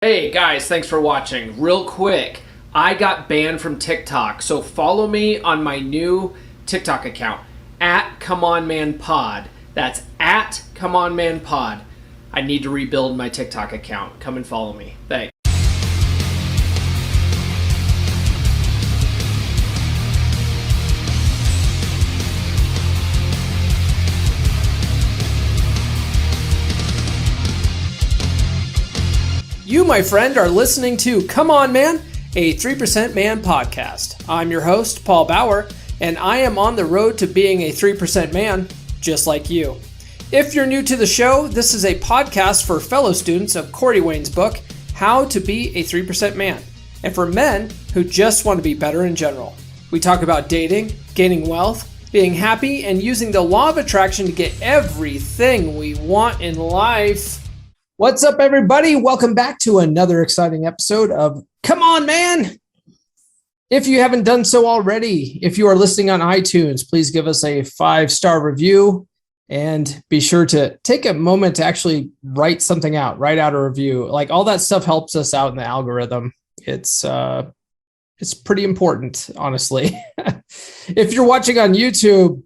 Hey guys, thanks for watching. Real quick, I got banned from TikTok, so follow me on my new TikTok account, @ComeOnManPod. That's @ComeOnManPod. I need to rebuild my TikTok account. Come and follow me. Thanks. You, my friend, are listening to Come On Man, a 3% Man podcast. I'm your host, Paul Bauer, and I am on the road to being a 3% man, just like you. If you're new to the show, this is a podcast for fellow students of Corey Wayne's book, How to Be a 3% Man, and for men who just want to be better in general. We talk about dating, gaining wealth, being happy, and using the law of attraction to get everything we want in life. What's up, everybody? Welcome back to another exciting episode of Come On Man. If you haven't done so already, if you are listening on iTunes, please give us a 5-star review and be sure to take a moment to actually write something out, write out a review. Like, all that stuff helps us out in the algorithm. It's pretty important, honestly. If you're watching on YouTube,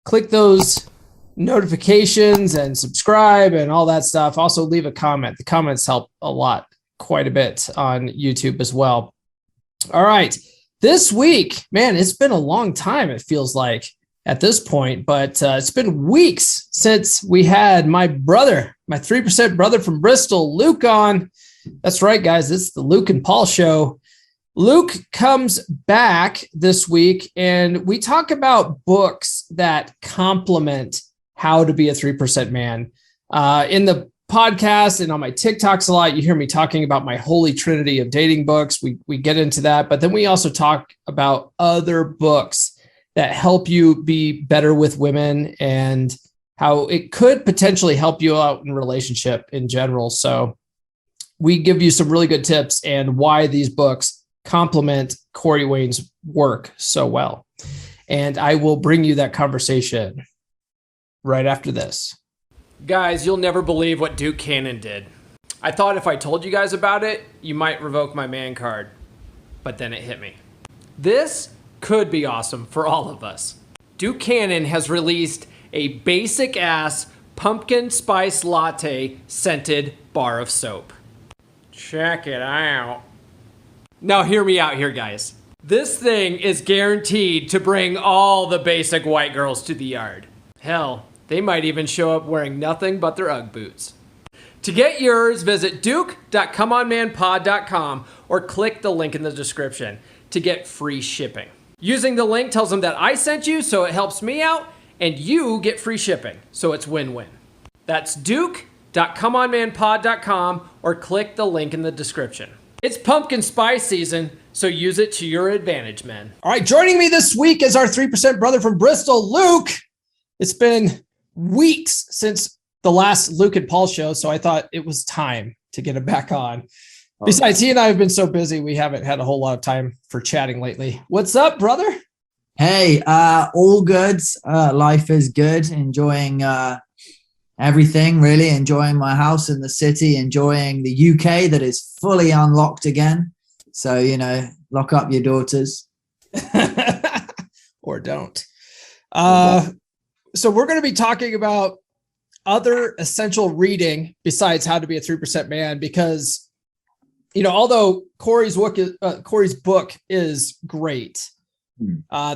click those notifications and subscribe and all that stuff. Also leave a comment. The comments help a lot, quite a bit on YouTube as well. All right. This week, man, it's been a long time, it feels like at this point, but it's been weeks since we had my brother, my 3% brother from Bristol, Luke, on. That's right, guys. It's the Luke and Paul show. Luke comes back this week and we talk about books that complement how to be a 3% man. In the podcast and on my TikToks a lot, you hear me talking about my holy trinity of dating books. We get into that, but then we also talk about other books that help you be better with women and how it could potentially help you out in relationship in general. So we give you some really good tips and why these books complement Corey Wayne's work so well. And I will bring you that conversation right after this. Guys, you'll never believe what Duke Cannon did. I thought if I told you guys about it, you might revoke my man card. But then it hit me. This could be awesome for all of us. Duke Cannon has released a basic ass pumpkin spice latte scented bar of soap. Check it out. Now hear me out here, guys. This thing is guaranteed to bring all the basic white girls to the yard. Hell, they might even show up wearing nothing but their Ugg boots. To get yours, visit duke.comeonmanpod.com or click the link in the description to get free shipping. Using the link tells them that I sent you, so it helps me out, and you get free shipping, so it's win-win. That's duke.comeonmanpod.com or click the link in the description. It's pumpkin spice season, so use it to your advantage, men. All right, joining me this week is our 3% brother from Bristol, Luke. It's been weeks since the last Luke and Paul show, so I thought it was time to get him back on. Besides, he and I have been so busy, we haven't had a whole lot of time for chatting lately. What's up, brother? Hey, all good. Life is good. Enjoying everything, really. Enjoying my house in the city, enjoying the UK that is fully unlocked again. So, lock up your daughters. Or don't. So we're going to be talking about other essential reading besides How to Be a 3% Man, because, although Corey's book is great,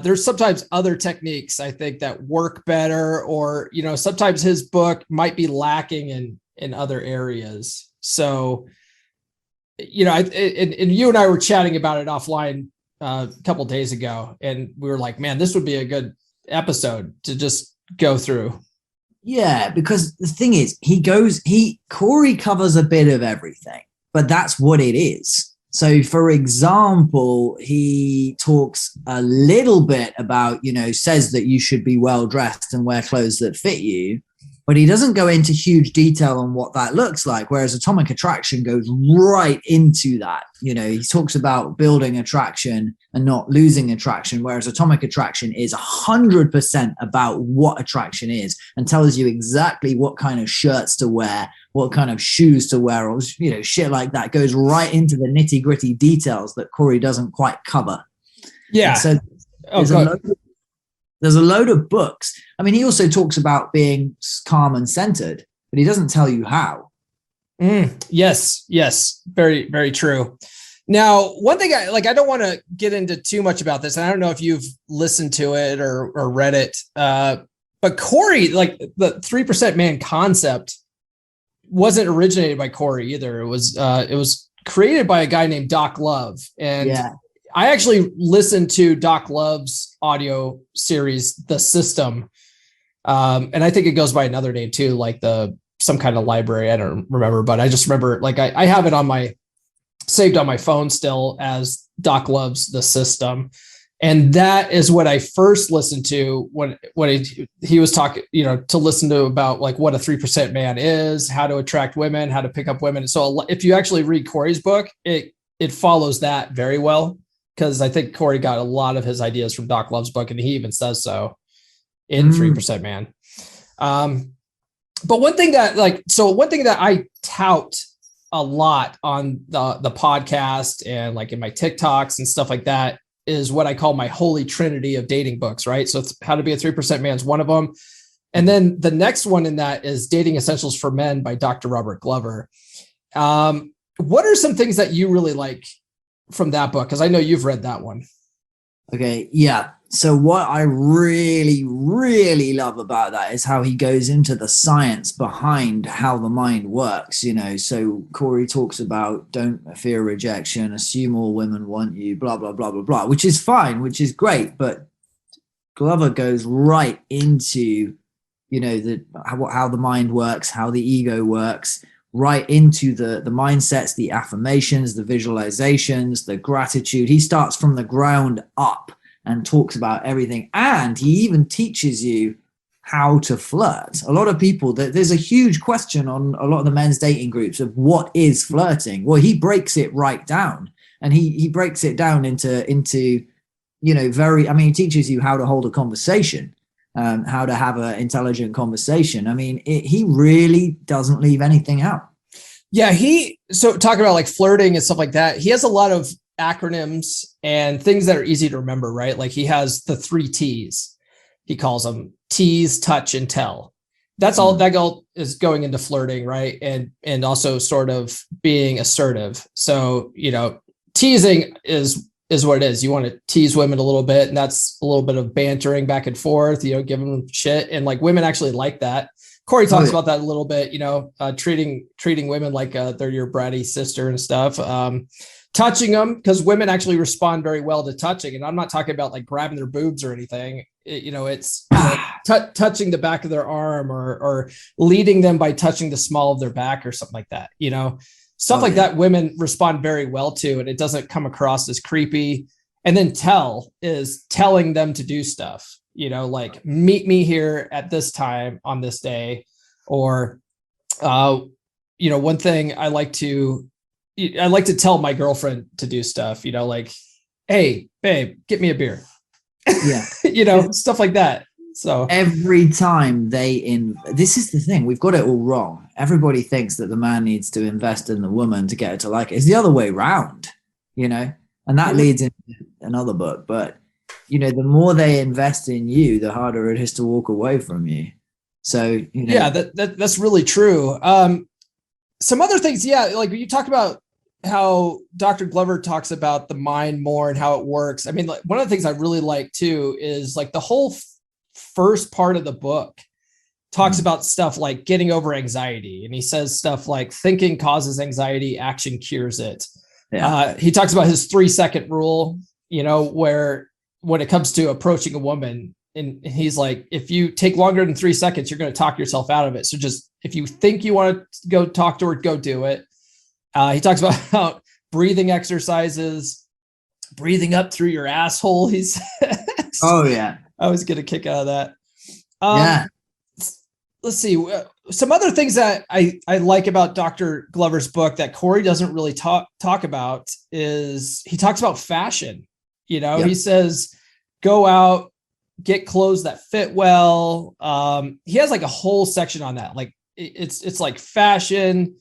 there's sometimes other techniques, I think, that work better, or, sometimes his book might be lacking in other areas. So, and you and I were chatting about it offline a couple of days ago, and we were like, man, this would be a good episode to just go through. Yeah, because the thing is, Corey covers a bit of everything, but that's what it is. So, for example, he talks a little bit about, says that you should be well dressed and wear clothes that fit you. but he doesn't go into huge detail on what that looks like. Whereas Atomic Attraction goes right into that. You know, he talks about building attraction and not losing attraction, whereas Atomic Attraction is 100% about what attraction is and tells you exactly what kind of shirts to wear, what kind of shoes to wear, or, you know, shit like that. Goes right into the nitty gritty details that Corey doesn't quite cover. Yeah. And so there's a load of books. I mean, he also talks about being calm and centered, but he doesn't tell you how. Yes. Very, very true. Now, one thing I don't want to get into too much about this, and I don't know if you've listened to it or read it, but Corey, like the 3% man concept wasn't originated by Corey either. It was created by a guy named Doc Love. And I actually listened to Doc Love's audio series, The System. And I think it goes by another name too, like some kind of library. I don't remember, but I just remember like I have it saved on my phone still as Doc Love's The System. And that is what I first listened to when he was talking, you know, to listen to about like what a 3% man is, how to attract women, how to pick up women. So if you actually read Corey's book, it follows that very well, because I think Corey got a lot of his ideas from Doc Love's book, and he even says so in 3% Man. But one thing that I tout a lot on the podcast and like in my TikToks and stuff like that is what I call my holy trinity of dating books, right? So it's How to Be a 3% Man is one of them. And then the next one in that is Dating Essentials for Men by Dr. Robert Glover. What are some things that you really like from that book? Because I know you've read that one. Okay, yeah. So what I really, really love about that is how he goes into the science behind how the mind works, you know. So Corey talks about don't fear rejection, assume all women want you, blah, blah, blah, blah, blah, which is fine, which is great. But Glover goes right into, you know, how the mind works, how the ego works, right into the mindsets, the affirmations, the visualizations, the gratitude. He starts from the ground up and talks about everything. And he even teaches you how to flirt. A lot of people, there's a huge question on a lot of the men's dating groups of what is flirting. Well, he breaks it right down, and he breaks it down into, you know, he teaches you how to hold a conversation, how to have an intelligent conversation. I mean, he really doesn't leave anything out. Yeah. So talking about like flirting and stuff like that, he has a lot of acronyms and things that are easy to remember, right? Like he has the 3 T's. He calls them tease, touch, and tell. That's all that is going into flirting, right? And also sort of being assertive. So, you know, teasing is what it is. You want to tease women a little bit, and that's a little bit of bantering back and forth, you know, giving them shit. And like women actually like that. Corey talks about that a little bit, you know, treating women like they're your bratty sister and stuff. Touching them, because women actually respond very well to touching. And I'm not talking about like grabbing their boobs or anything. It's touching the back of their arm or leading them by touching the small of their back or something like that. You know, stuff like that women respond very well to, and it doesn't come across as creepy. And then tell is telling them to do stuff, you know, like meet me here at this time on this day. Or, you know, one thing I like to tell my girlfriend to do stuff, you know, like, hey, babe, get me a beer. Yeah. You know, stuff like that. So every time this is the thing, we've got it all wrong. Everybody thinks that the man needs to invest in the woman to get her to like it. It's the other way around, you know, and that leads into another book. But, you know, the more they invest in you, the harder it is to walk away from you. So, you know. Yeah, that's really true. Some other things, like you talked about how Dr. Glover talks about the mind more and how it works. I mean, like one of the things I really like too is like the whole first part of the book talks about stuff like getting over anxiety. And he says stuff like thinking causes anxiety, action cures it. Yeah. He talks about his 3-second rule, you know, where when it comes to approaching a woman, and he's like, if you take longer than 3 seconds, you're going to talk yourself out of it. So just, if you think you want to go talk to her, go do it. He talks about how breathing exercises, breathing up through your asshole. He says, oh yeah. I was getting a kick out of that. let's see. Some other things that I like about Dr. Glover's book that Corey doesn't really talk about is he talks about fashion. He says, go out, get clothes that fit well. He has like a whole section on that. Like it's like fashion,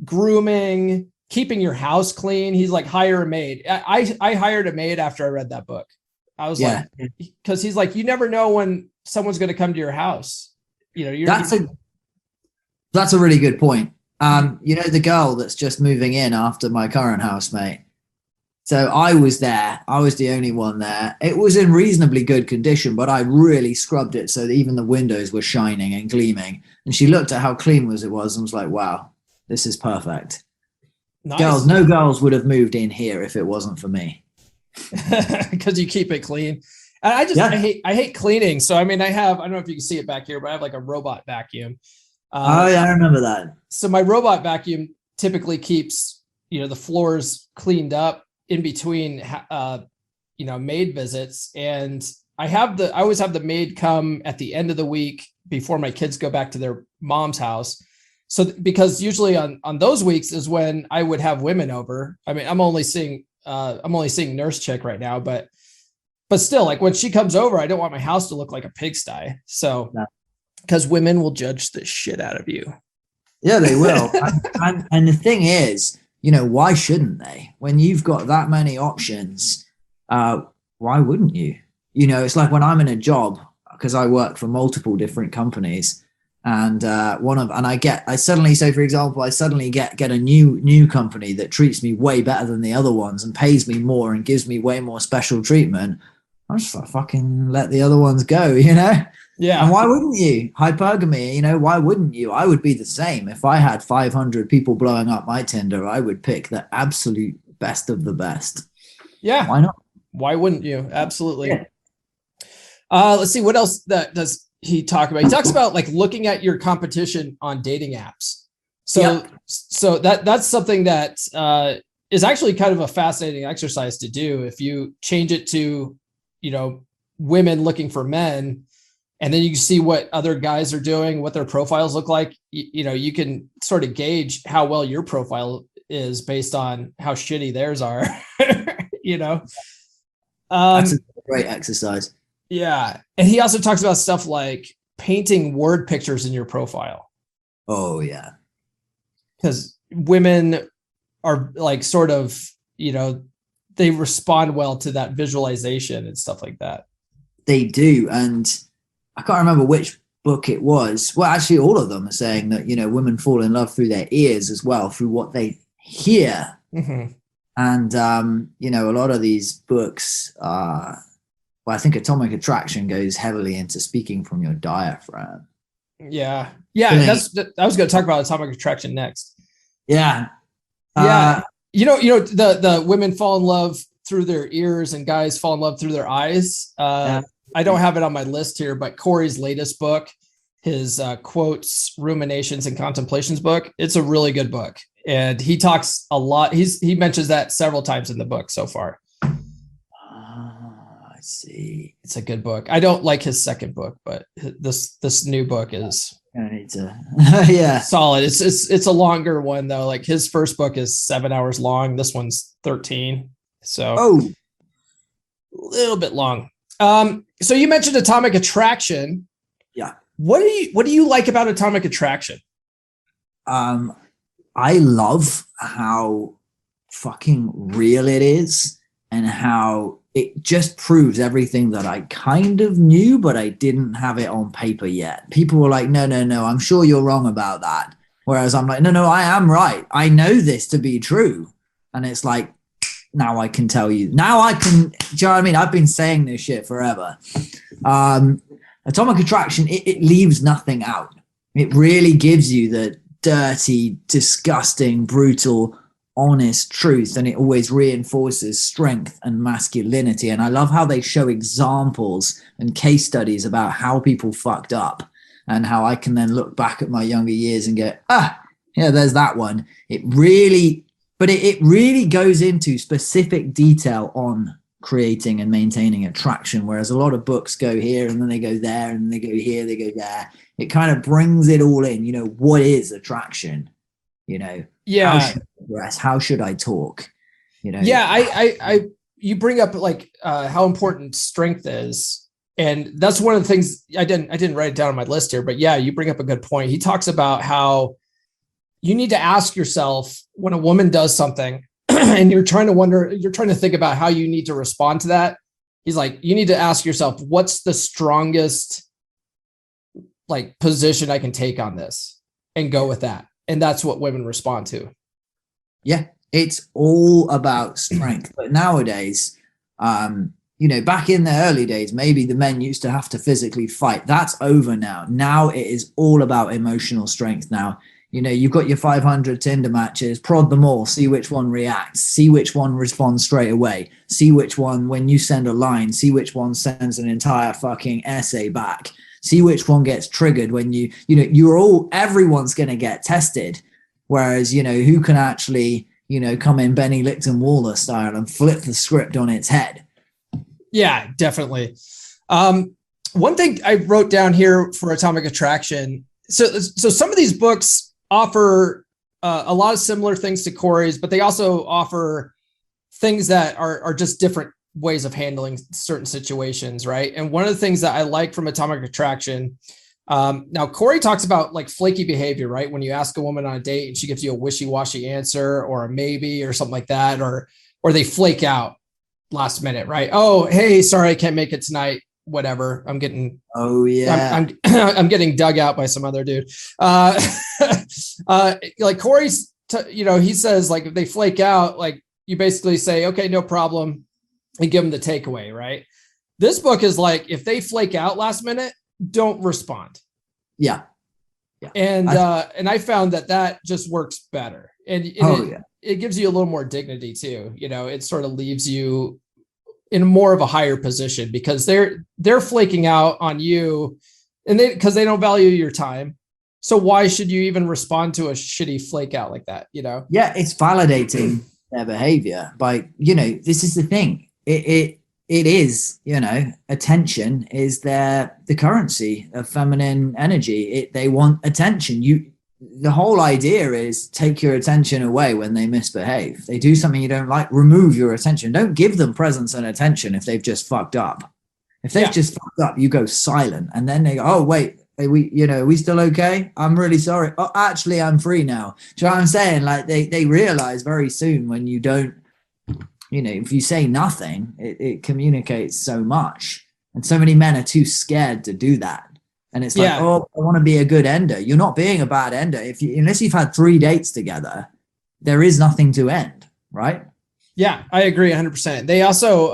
grooming, keeping your house clean. He's like, hire a maid. I hired a maid after I read that book. I was like, because he's like, you never know when someone's going to come to your house. That's a really good point. The girl that's just moving in after my current housemate. So I was there. I was the only one there. It was in reasonably good condition, but I really scrubbed it so that even the windows were shining and gleaming. And she looked at how clean it was and was like, wow, this is perfect. Nice. No girls would have moved in here if it wasn't for me. Because you keep it clean. And I hate cleaning. So I mean, I don't know if you can see it back here, but I have like a robot vacuum. I remember that. So my robot vacuum typically keeps the floors cleaned up in between maid visits, and I always have the maid come at the end of the week before my kids go back to their mom's house. So because usually on those weeks is when I would have women over. I mean, I'm only seeing Nurse Chick right now, but still, like when she comes over, I don't want my house to look like a pigsty. So because women will judge the shit out of you. Yeah, they will. and the thing is, why shouldn't they? When you've got that many options, why wouldn't you? It's like when I'm in a job, because I work for multiple different companies, and I suddenly get a new company that treats me way better than the other ones and pays me more and gives me way more special treatment. I'm just like, fucking let the other ones go, Yeah. And why wouldn't you? Hypergamy, why wouldn't you? I would be the same. If I had 500 people blowing up my Tinder, I would pick the absolute best of the best. Yeah. Why not? Why wouldn't you? Absolutely. Yeah. Let's see, what else does he talk about? He talks about like looking at your competition on dating apps. So that's something that is actually kind of a fascinating exercise to do. If you change it to, women looking for men, and then you see what other guys are doing, what their profiles look like, you can sort of gauge how well your profile is based on how shitty theirs are, That's a great exercise. Yeah. And he also talks about stuff like painting word pictures in your profile. Oh, yeah. Because women are like sort of, they respond well to that visualization and stuff like that. They do. And I can't remember which book it was. Well, actually, all of them are saying that, women fall in love through their ears as well, through what they hear. Mm-hmm. And, a lot of these books, I think Atomic Attraction goes heavily into speaking from your diaphragm. Yeah. Yeah. I was going to talk about Atomic Attraction next. Yeah. Yeah. The women fall in love through their ears and guys fall in love through their eyes. I don't have it on my list here, but Corey's latest book, his quotes, ruminations, and contemplations book, it's a really good book. And he talks a lot. He mentions that several times in the book so far. I see. It's a good book. I don't like his second book, but this new book is solid. It's a longer one though. Like his first book is 7 hours long. This one's 13. So a little bit long. So you mentioned Atomic Attraction. Yeah. What do you like about Atomic Attraction? I love how fucking real it is and how it just proves everything that I kind of knew, but I didn't have it on paper yet. People were like, no, I'm sure you're wrong about that. Whereas I'm like, no, I am right. I know this to be true. And it's like, now I can tell you. Now I can, do you know what I mean? I've been saying this shit forever. Atomic Attraction, it leaves nothing out. It really gives you the dirty, disgusting, brutal, honest truth, and it always reinforces strength and masculinity. And I love how they show examples and case studies about how people fucked up and how I can then look back at my younger years and go, there's that one. It really goes into specific detail on creating and maintaining attraction, whereas a lot of books go here and then they go there and they go here, they go there. It kind of brings it all in. What is attraction? How should I dress? How should I talk? Yeah, I you bring up like how important strength is. And that's one of the things I didn't write it down on my list here, but yeah, you bring up a good point. He talks about how you need to ask yourself when a woman does something and you're trying to think about how you need to respond to that. He's like, you need to ask yourself, what's the strongest like position I can take on this, and go with that. And that's what women respond to. Yeah, it's all about strength. But nowadays, back in the early days, maybe the men used to have to physically fight. That's over now. Now it is all about emotional strength now. You've got your 500 Tinder matches, prod them all, see which one reacts, see which one responds straight away, see which one, when you send a line, see which one sends an entire fucking essay back, see which one gets triggered when everyone's going to get tested. Whereas, who can actually, come in Benny Lipton Waller style and flip the script on its head. Yeah, definitely. One thing I wrote down here for Atomic Attraction. So some of these books offer a lot of similar things to Corey's, but they also offer things that are just different ways of handling certain situations, right? And one of the things that I like from Atomic Attraction, now Corey talks about like flaky behavior, right? When you ask a woman on a date and she gives you a wishy-washy answer or a maybe or something like that, or they flake out last minute, right? Oh, hey, sorry, I can't make it tonight. Whatever. I'm getting. Oh yeah. I'm getting dug out by some other dude. Like Corey's, he says like if they flake out, like you basically say, okay, no problem, and give them the takeaway, right? This book is like if they flake out last minute, don't respond. Yeah. And I found that just works better, and it gives you a little more dignity too. It sort of leaves you in more of a higher position because they're flaking out on you, and because they don't value your time. So why should you even respond to a shitty flake out like that? Yeah, it's validating their behavior by, this is the thing. It is, attention is the currency of feminine energy. They want attention. The whole idea is take your attention away when they misbehave. They do something you don't like, remove your attention. Don't give them presence and attention if they've just fucked up. If they've just fucked up, you go silent. And then they go, oh, wait, are we still okay? I'm really sorry. Oh, actually, I'm free now. Do you know what I'm saying? Like they realize very soon when you don't, if you say nothing, it communicates so much. And so many men are too scared to do that. And it's like, oh, I want to be a good ender. You're not being a bad ender. Unless you've had 3 dates together, there is nothing to end, right? Yeah, I agree 100%. They also,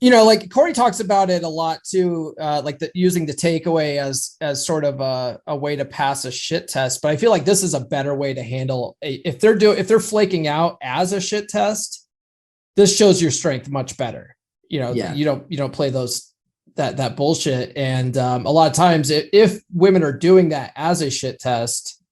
like Corey talks about it a lot too, like using the takeaway as sort of a way to pass a shit test. But I feel like this is a better way to handle if they're flaking out as a shit test. This shows your strength much better. You don't play that bullshit. And a lot of times if women are doing that as a shit test,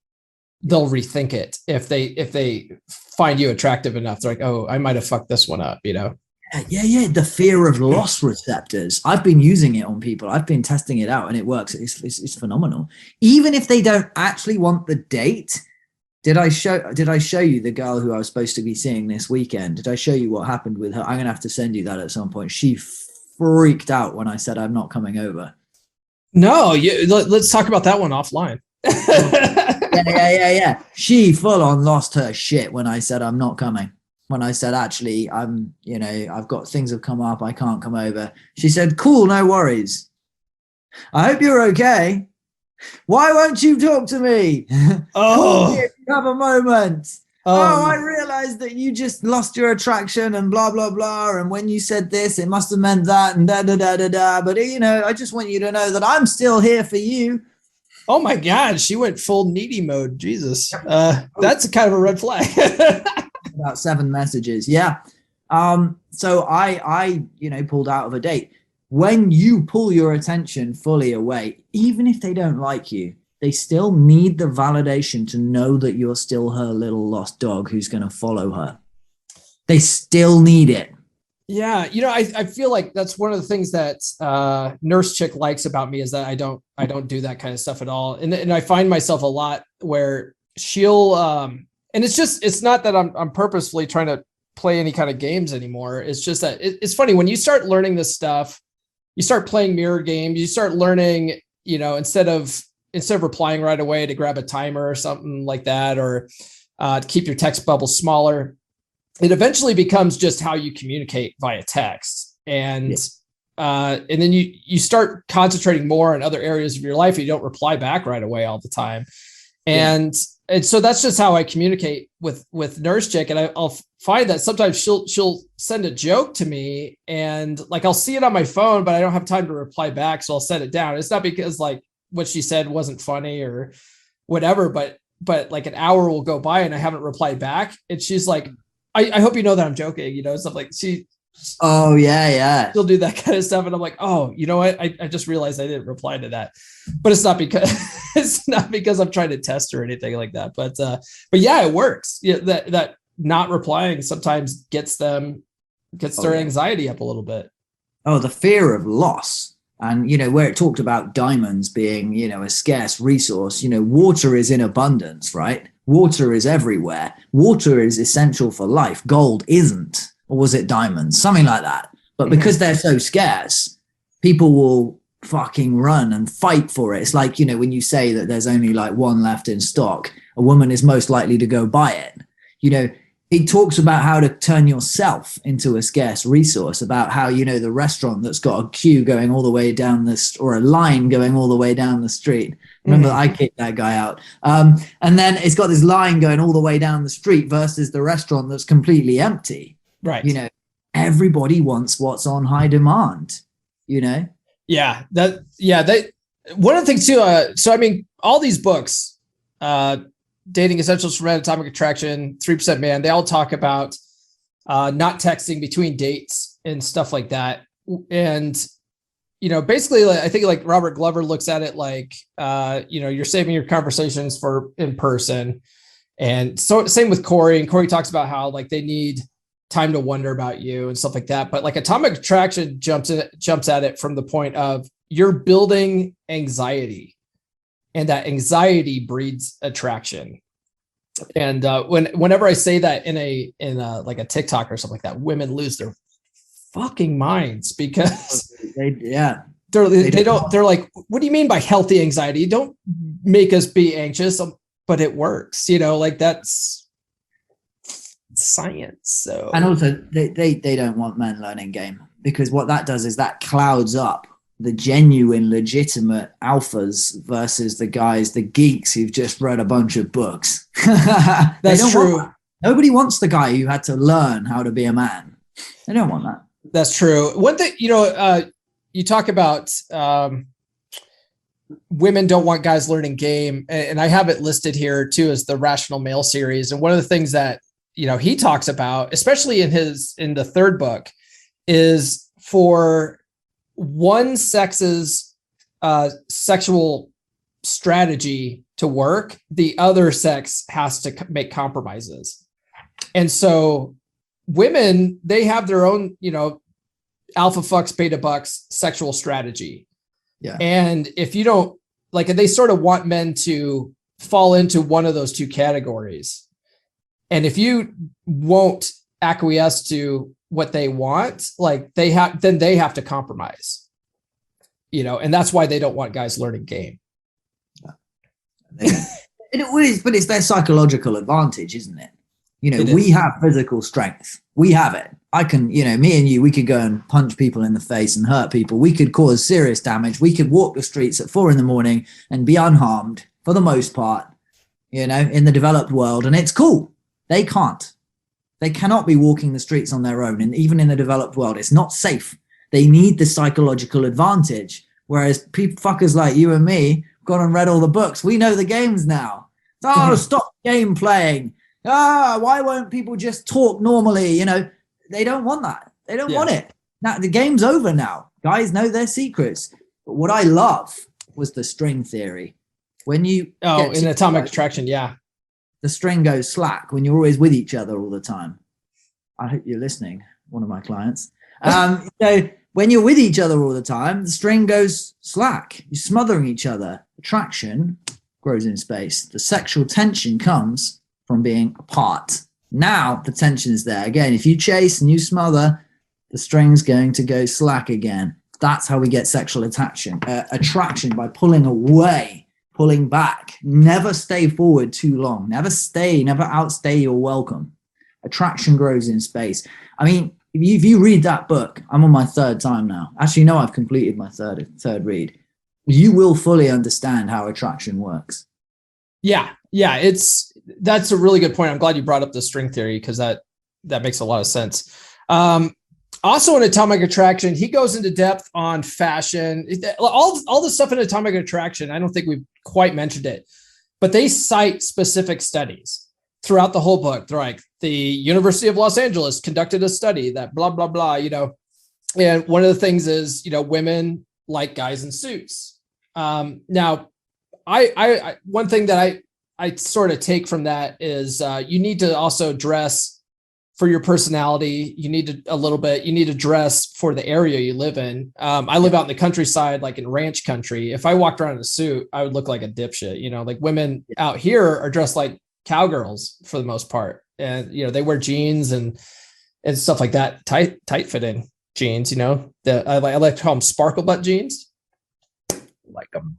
they'll rethink it. If they find you attractive enough, they're like, oh, I might've fucked this one up, Yeah. The fear of loss receptors. I've been using it on people. I've been testing it out and it works. It's phenomenal. Even if they don't actually want the date. Did I show you the girl who I was supposed to be seeing this weekend? Did I show you what happened with her? I'm going to have to send you that at some point. She freaked out when I said I'm not coming over. No, let's talk about that one offline. Yeah. She full on lost her shit when I said I'm not coming. When I said, actually, I've got things have come up. I can't come over. She said, cool, no worries. I hope you're okay. Why won't you talk to me? Oh, if you have a moment. I realized that you just lost your attraction and blah, blah, blah. And when you said this, it must have meant that and da, da, da, da, da. But, I just want you to know that I'm still here for you. Oh, my God. She went full needy mode. Jesus. That's kind of a red flag. About 7 messages. Yeah. So I pulled out of a date. When you pull your attention fully away, even if they don't like you, they still need the validation to know that you're still her little lost dog who's going to follow her. They still need it. Yeah, I feel like that's one of the things that Nurse Chick likes about me is that I don't do that kind of stuff at all, and I find myself a lot where she'll and it's not that I'm purposefully trying to play any kind of games anymore. It's just that it's funny when you start learning this stuff, you start playing mirror games, you start learning, instead of replying right away to grab a timer or something like that, or to keep your text bubble smaller. It eventually becomes just how you communicate via text. And then you start concentrating more on other areas of your life. You don't reply back right away all the time. And so that's just how I communicate with Nurse Chick. And I'll find that sometimes she'll send a joke to me and like, I'll see it on my phone, but I don't have time to reply back. So I'll set it down. It's not because like what she said wasn't funny or whatever, but like an hour will go by and I haven't replied back. And she's like, I hope you know that I'm joking, stuff like oh yeah. She'll do that kind of stuff. And I'm like, oh, you know what? I just realized I didn't reply to that, but it's not because I'm trying to test her or anything like that. But yeah, it works. Yeah. That not replying sometimes gets their anxiety up a little bit. Oh, the fear of loss. And, where it talked about diamonds being, a scarce resource, water is in abundance, right? Water is everywhere. Water is essential for life. Gold isn't. Or was it diamonds? Something like that. But because they're so scarce, people will fucking run and fight for it. It's like, when you say that there's only like one left in stock, a woman is most likely to go buy it. It talks about how to turn yourself into a scarce resource, about how, the restaurant that's got a queue going all the way down or a line going all the way down the street. Remember, I kicked that guy out. And then it's got this line going all the way down the street versus the restaurant that's completely empty. Right. Everybody wants what's on high demand, Yeah. One of the things too, so I mean, all these books, Dating Essentials for Men, Atomic Attraction, 3% Man, they all talk about not texting between dates and stuff like that. And, basically, I think like Robert Glover looks at it like, you're saving your conversations for in person. And so same with Corey. And Corey talks about how like they need time to wonder about you and stuff like that. But like Atomic Attraction jumps at it from the point of you're building anxiety. And that anxiety breeds attraction. And whenever I say that in a like a TikTok or something like that, women lose their fucking minds because they're like, what do you mean by healthy anxiety? Don't make us be anxious, but it works. Like that's science. So and also they don't want men learning game, because what that does is that clouds up the genuine, legitimate alphas versus the guys, the geeks who've just read a bunch of books. That's true. Nobody wants the guy who had to learn how to be a man. They don't want that. That's true. One thing, you talk about women don't want guys learning game, and I have it listed here too as the Rational Male series. And one of the things that he talks about, especially in the third book, is for one sex's sexual strategy to work, the other sex has to make compromises. And so women, they have their own, alpha fucks, beta bucks sexual strategy. Yeah. And if you don't like, they sort of want men to fall into one of those two categories. And if you won't acquiesce to what they want, like they have to compromise, and that's why they don't want guys learning game. But it's their psychological advantage, isn't it? We have physical strength. We have it. I can, me and you, we could go and punch people in the face and hurt people. We could cause serious damage. We could walk the streets at 4 a.m. and be unharmed for the most part, in the developed world. And it's cool. They can't. They cannot be walking the streets on their own. And even in the developed world, it's not safe. They need the psychological advantage. Whereas fuckers like you and me gone and read all the books. We know the games now. Stop game playing. Why won't people just talk normally? They don't want that. They don't want it. Now the game's over now. Guys know their secrets. But what I love was the string theory. When you in Atomic Attraction, the string goes slack when you're always with each other all the time. I hope you're listening, one of my clients. So when you're with each other all the time, the string goes slack. You're smothering each other. Attraction grows in space. The sexual tension comes from being apart. Now the tension is there. Again, if you chase and you smother, the string's going to go slack again. That's how we get sexual attraction by pulling away, pulling back. Never stay forward too long. Never outstay your welcome. Attraction grows in space. I mean, if you read that book, I'm on my third time now. Actually, no, I've completed my third read. You will fully understand how attraction works. Yeah. That's a really good point. I'm glad you brought up the string theory because that makes a lot of sense. Also in Atomic Attraction, he goes into depth on fashion, all the stuff in Atomic Attraction. I don't think we've quite mentioned it, but they cite specific studies throughout the whole book. They're like, the University of Los Angeles conducted a study that blah, blah, blah, and one of the things is, women like guys in suits. Now I one thing that I sort of take from that is you need to also dress for your personality. You need to dress for the area you live in. I live out in the countryside, like in ranch country. If I walked around in a suit, I would look like a dipshit. Like women out here are dressed like cowgirls for the most part. And, they wear jeans and stuff like that. Tight fitting jeans, I like to call them sparkle butt jeans. Like them.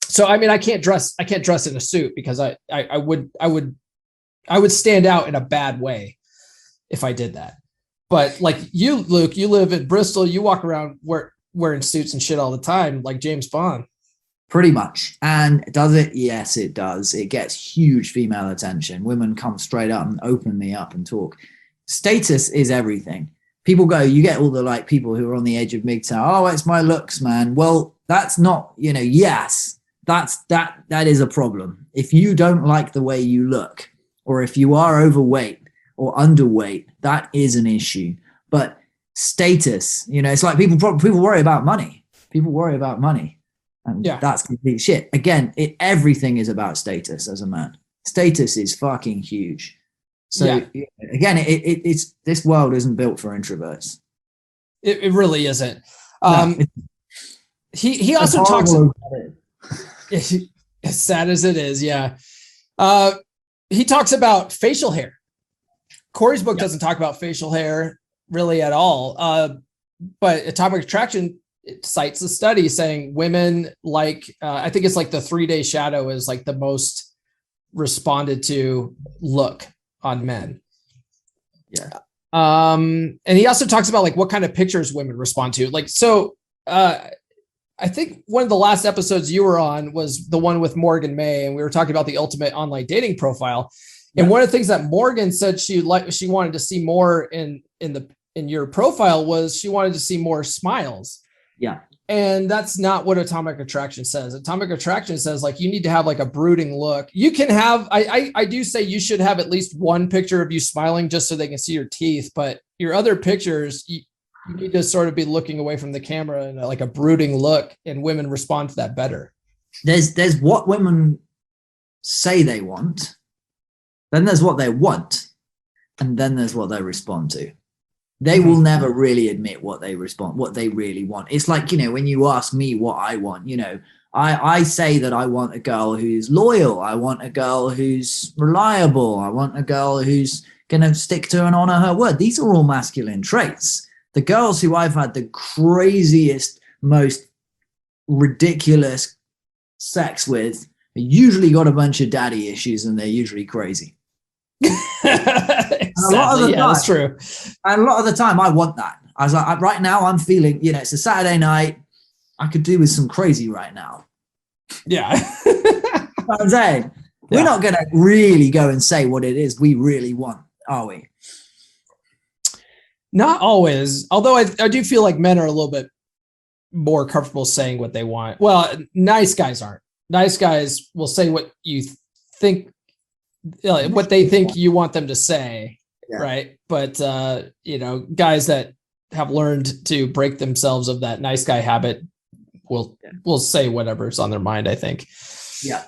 So, I mean, I can't dress in a suit because I would stand out in a bad way if I did that. But like you, Luke, you live in Bristol, you walk around wearing suits and shit all the time, like James Bond. Pretty much. And does it? Yes, it does. It gets huge female attention. Women come straight up and openly up and talk. Status is everything. People go, you get all the people who are on the edge of MGTOW. Oh, it's my looks, man. Well, that's not, yes, that is a problem. If you don't like the way you look, or if you are overweight or underweight, that is an issue. But status, it's like people worry about money. People worry about money. And that's complete shit. Again, everything is about status as a man. Status is fucking huge. So again, it's this world isn't built for introverts. It really isn't. No, he also talks about it. As sad as it is, yeah. He talks about facial hair. Corey's book doesn't talk about facial hair really at all. But Atomic Attraction, it cites a study saying women I think it's like the 3-day shadow is like the most responded to look on men. Yeah. And he also talks about what kind of pictures women respond to. I think one of the last episodes you were on was the one with Morgan May, and we were talking about the ultimate online dating profile. And one of the things that Morgan said she wanted to see more in your profile was she wanted to see more smiles. Yeah. And that's not what Atomic Attraction says. Atomic Attraction says you need to have a brooding look. You can have, I do say you should have at least one picture of you smiling just so they can see your teeth, but your other pictures, you need to sort of be looking away from the camera and a brooding look, and women respond to that better. There's what women say they want, then there's what they want, and then there's what they respond to. They will never really admit what they really want. It's like, when you ask me what I want, I say that I want a girl who's loyal. I want a girl who's reliable. I want a girl who's going to stick to and honor her word. These are all masculine traits. The girls who I've had the craziest, most ridiculous sex with usually got a bunch of daddy issues, and they're usually crazy. That's true. And a lot of the time I want that. I was like, right now I'm feeling, it's a Saturday night. I could do with some crazy right now. Yeah. I'm saying, we're not going to really go and say what it is we really want, are we? Not always. Although I do feel like men are a little bit more comfortable saying what they want. Well, nice guys aren't. Nice guys will say what you think, what they think you want them to say. Yeah. Right. But, guys that have learned to break themselves of that nice guy habit will say whatever's on their mind, I think. Yeah.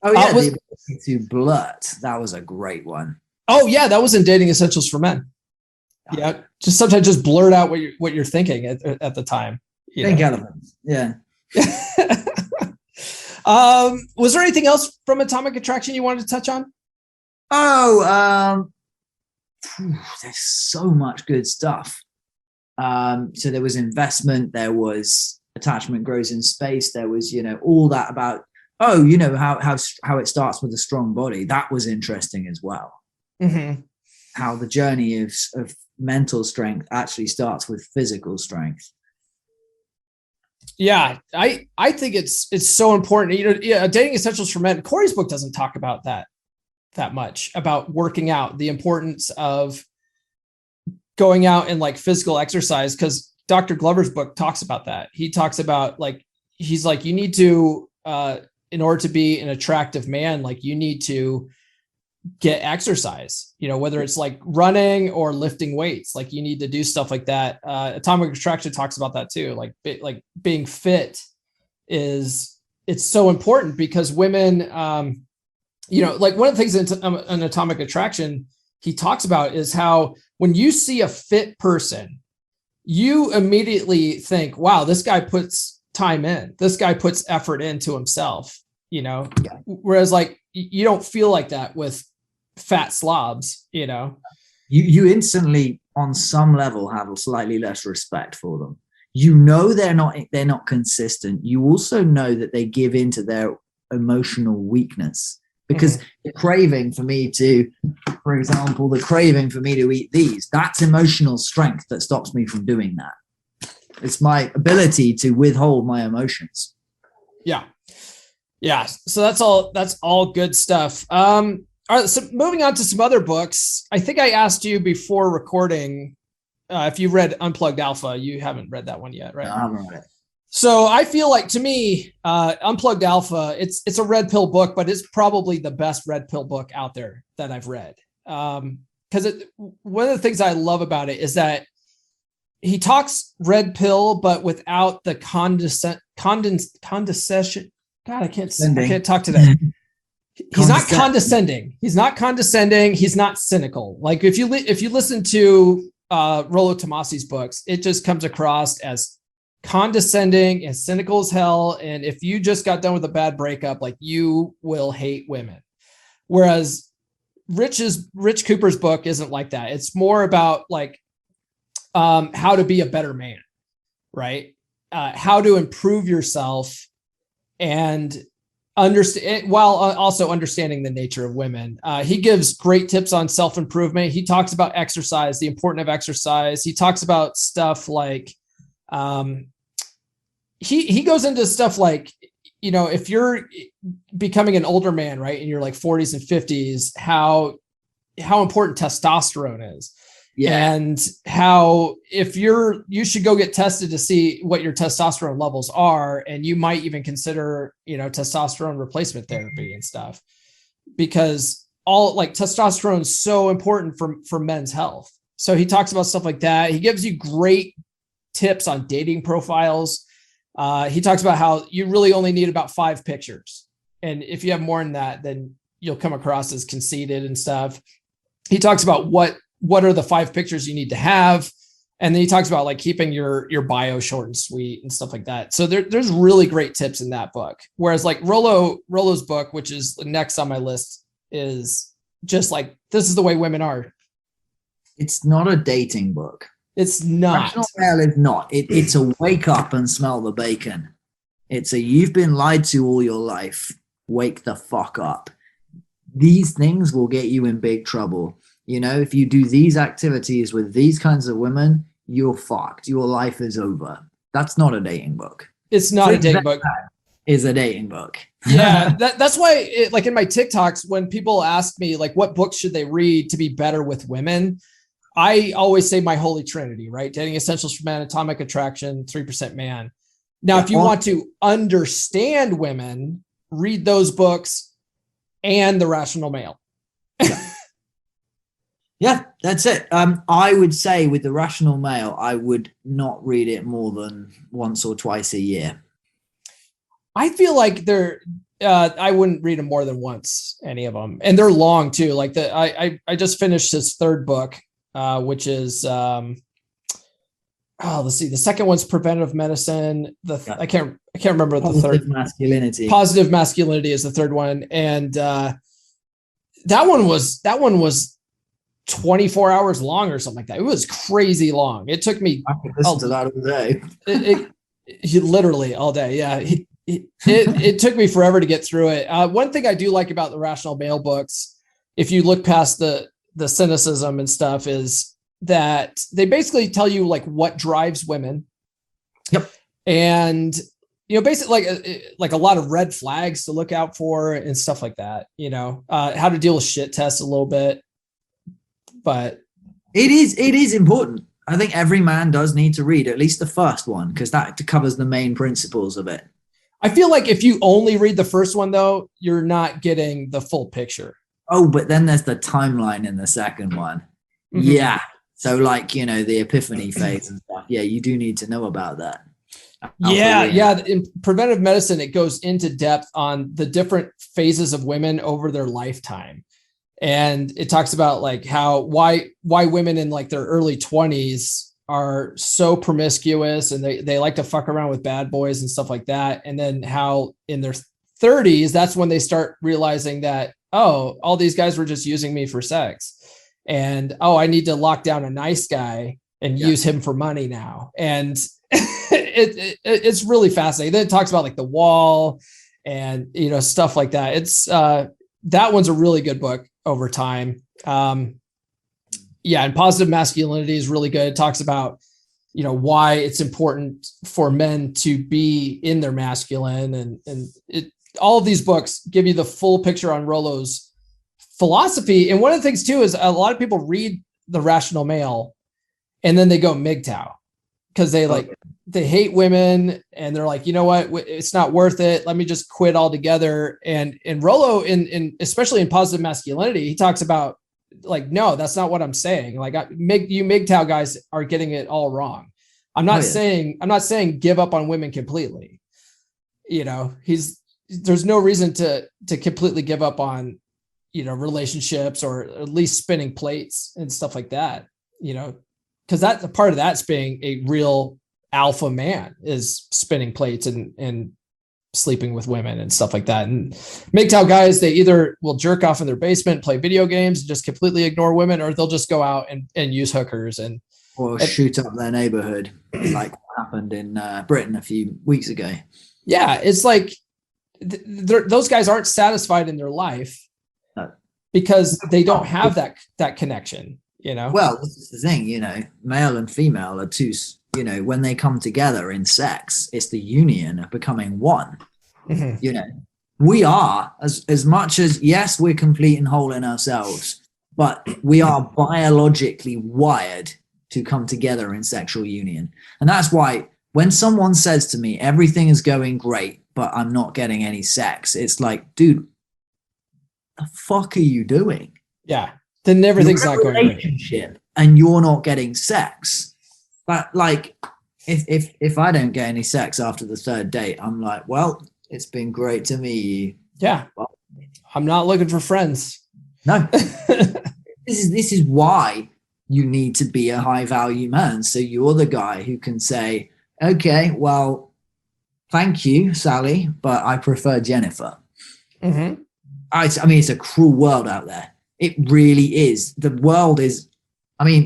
Oh, yeah. The ability to blurt. That was a great one. Oh, yeah. That was in Dating Essentials for Men. Yeah. Just sometimes just blurt out what you're thinking at the time. Think elephants. Yeah. Was there anything else from Atomic Attraction you wanted to touch on? There's so much good stuff. So there was investment, there was attachment grows in space, there was, all that about, how it starts with a strong body. That was interesting as well. Mm-hmm. How the journey of mental strength actually starts with physical strength. Yeah, I think it's so important. Dating Essentials for Men. Corey's book doesn't talk about that much, about working out, the importance of going out and like physical exercise, because Dr. Glover's book talks about that. He talks about he's like, you need to, in order to be an attractive man, like you need to get exercise, whether it's like running or lifting weights, like you need to do stuff like that. Atomic Attraction talks about that too. Like being fit it's so important, because women, like one of the things in Atomic Attraction he talks about is how when you see a fit person, you immediately think, wow, this guy puts time in, this guy puts effort into himself, whereas like you don't feel like that with fat slobs. You instantly on some level have a slightly less respect for them. They're not consistent. You also know that they give into their emotional weakness, because the craving for me to eat these, that's emotional strength that stops me from doing that. It's my ability to withhold my emotions. Yeah, so that's all good stuff. All right, so moving on to some other books. I think I asked you before recording if you read Unplugged Alpha. You haven't read that one yet, right? No, I haven't read it. So I feel like, to me, Unplugged Alpha, it's a red pill book, but it's probably the best red pill book out there that I've read. Because one of the things I love about it is that he talks red pill, but without the condescension. God, I can't talk today. He's not condescending. He's not condescending. He's not cynical. Like if you listen to Rollo Tomasi's books, it just comes across as condescending and cynical as hell. And if you just got done with a bad breakup, like you will hate women. Whereas Rich Cooper's book isn't like that. It's more about like how to be a better man, right? How to improve yourself and understand, while also understanding the nature of women. He gives great tips on self-improvement. He talks about exercise, the importance of exercise. He talks about stuff like, he goes into stuff like, if you're becoming an older man, right, in your like 40s and 50s, how important testosterone is. Yeah. And how you should go get tested to see what your testosterone levels are. And you might even consider, testosterone replacement therapy and stuff, because testosterone is so important for men's health. So he talks about stuff like that. He gives you great tips on dating profiles. He talks about how you really only need about 5 pictures. And if you have more than that, then you'll come across as conceited and stuff. He talks about what are the 5 pictures you need to have. And then he talks about like keeping your bio short and sweet and stuff like that. So there's really great tips in that book. Whereas like Rollo's book, which is next on my list, is just like, this is the way women are. It's not a dating book. It's not. Rational Male is not. It's a wake up and smell the bacon. It's a, you've been lied to all your life. Wake the fuck up. These things will get you in big trouble. If you do these activities with these kinds of women, you're fucked. Your life is over. That's not a dating book. It's not a dating book. Is a dating book. Yeah, that's why, like in my TikToks, when people ask me like what books should they read to be better with women, I always say my holy trinity, right? Dating Essentials for Men, Atomic Attraction, 3% Man. Now, if you want to understand women, read those books and The Rational Male. Yeah, that's it. I would say with The Rational Male, I would not read it more than once or twice a year. I feel like I wouldn't read them more than once, any of them. And they're long too. Like I just finished his 3rd book. which is let's see. The second one's preventive medicine. I can't remember what the third. Masculinity. Positive masculinity is the third one, and that one was 24 hours long or something like that. It was crazy long. It took me. I could listen to that all day. He literally all day. Yeah. It took me forever to get through it. One thing I do like about the Rational Male books, if you look past the cynicism and stuff, is that they basically tell you like what drives women. Yep. And, basically like a lot of red flags to look out for and stuff like that, how to deal with shit tests a little bit. But it is important. I think every man does need to read at least the first one, because that covers the main principles of it. I feel like if you only read the first one, though, you're not getting the full picture. Oh, but then there's the timeline in the second one. Mm-hmm. Yeah. So like, the epiphany phase and stuff. Yeah, you do need to know about that. Yeah. In preventive medicine, it goes into depth on the different phases of women over their lifetime. And it talks about like why women in like their early 20s are so promiscuous and they like to fuck around with bad boys and stuff like that. And then how in their 30s, that's when they start realizing that, oh, all these guys were just using me for sex. And, oh, I need to lock down a nice guy and use him for money now. And it's really fascinating. Then it talks about like the wall and, stuff like that. It's that one's a really good book over time. And positive masculinity is really good. It talks about, why it's important for men to be in their masculine, and all of these books give you the full picture on Rollo's philosophy. And one of the things too is a lot of people read The Rational Male and then they go MGTOW because they hate women and they're like, you know what, it's not worth it. Let me just quit altogether. And Rollo, in especially in positive masculinity, he talks about like, no, that's not what I'm saying. Like, you MGTOW guys are getting it all wrong. I'm not saying give up on women completely. There's no reason to completely give up on, relationships, or at least spinning plates and stuff like that, because that's a part of that's being a real alpha man, is spinning plates and sleeping with women and stuff like that. And MGTOW guys, they either will jerk off in their basement, play video games, and just completely ignore women, or they'll just go out and use hookers or shoot up their neighborhood, like what happened in Britain a few weeks ago. Yeah, it's like those guys aren't satisfied in their life because they don't have that connection. Well, this is the thing, male and female are two, when they come together in sex, it's the union of becoming one. Mm-hmm. We are as much as, yes, we're complete and whole in ourselves, but we are biologically wired to come together in sexual union. And that's why when someone says to me, everything is going great, but I'm not getting any sex, it's like, dude, the fuck are you doing? Yeah. Then everything's not going relationship and you're not getting sex. But like, if I don't get any sex after the third date, I'm like, well, it's been great to meet you. Yeah. Well, I'm not looking for friends. No. This is why you need to be a high value man. So you're the guy who can say, okay, well, thank you, Sally, but I prefer Jennifer. Mm-hmm. I mean, it's a cruel world out there. It really is. The world is,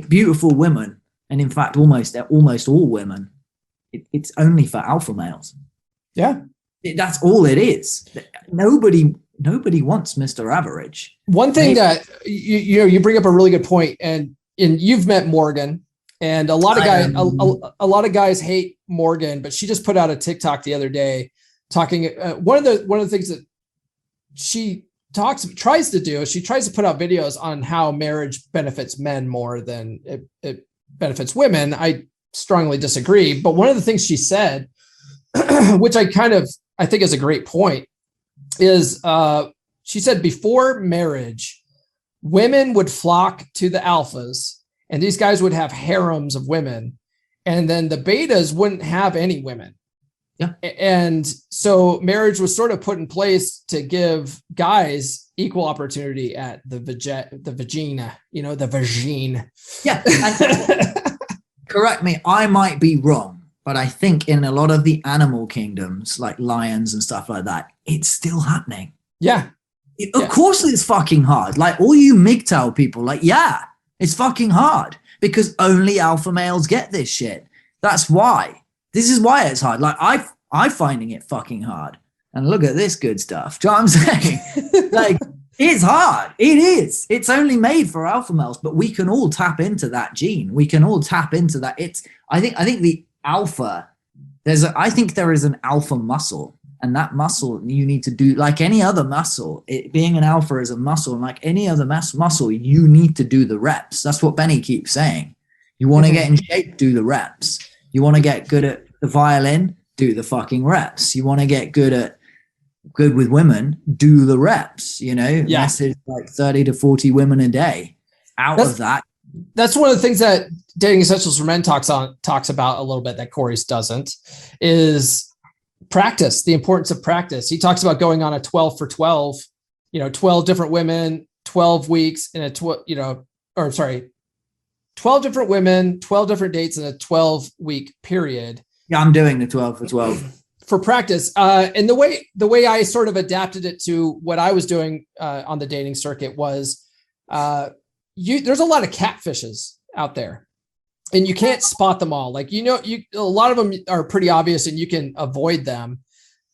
beautiful women, and in fact, almost all women. It's only for alpha males. Yeah, that's all it is. Nobody wants Mr. Average. One thing that you bring up a really good point, and you've met Morgan, and a lot of guys hate Morgan, but she just put out a TikTok the other day talking. One of the things that she tries to put out videos on how marriage benefits men more than it benefits women. I strongly disagree. But one of the things she said, which I think is a great point, is she said before marriage, women would flock to the alphas and these guys would have harems of women. And then the betas wouldn't have any women. Yeah. And so marriage was sort of put in place to give guys equal opportunity at the vagina, the vagine. Yeah. And correct me, I might be wrong, but I think in a lot of the animal kingdoms, like lions and stuff like that, it's still happening. Yeah. Of course it's fucking hard. Like all you MGTOW people, like, yeah, it's fucking hard because only alpha males get this shit. That's why. This is why it's hard. Like I'm finding it fucking hard. And look at this good stuff. Do you know what I'm saying? Like it's hard. It is. It's only made for alpha males, but we can all tap into that gene. We can all tap into that. I think the alpha, I think there is an alpha muscle. And that muscle you need to do like any other muscle. Being an alpha is a muscle, and like any other muscle, you need to do the reps. That's what Benny keeps saying. You want to get in shape, do the reps. You want to get good at the violin, do the fucking reps. You want to get good with women, do the reps. Message like 30 to 40 women a day. Of that. That's one of the things that Dating Essentials for Men talks about a little bit that Corey's doesn't, is practice, the importance of practice. He talks about going on a 12 for 12, 12 different women, 12 weeks in a 12 different women, 12 different dates in a 12-week period. Yeah, I'm doing the 12 for 12 for practice. And the way I sort of adapted it to what I was doing on the dating circuit was there's a lot of catfishes out there. And you can't spot them all. Like, a lot of them are pretty obvious and you can avoid them.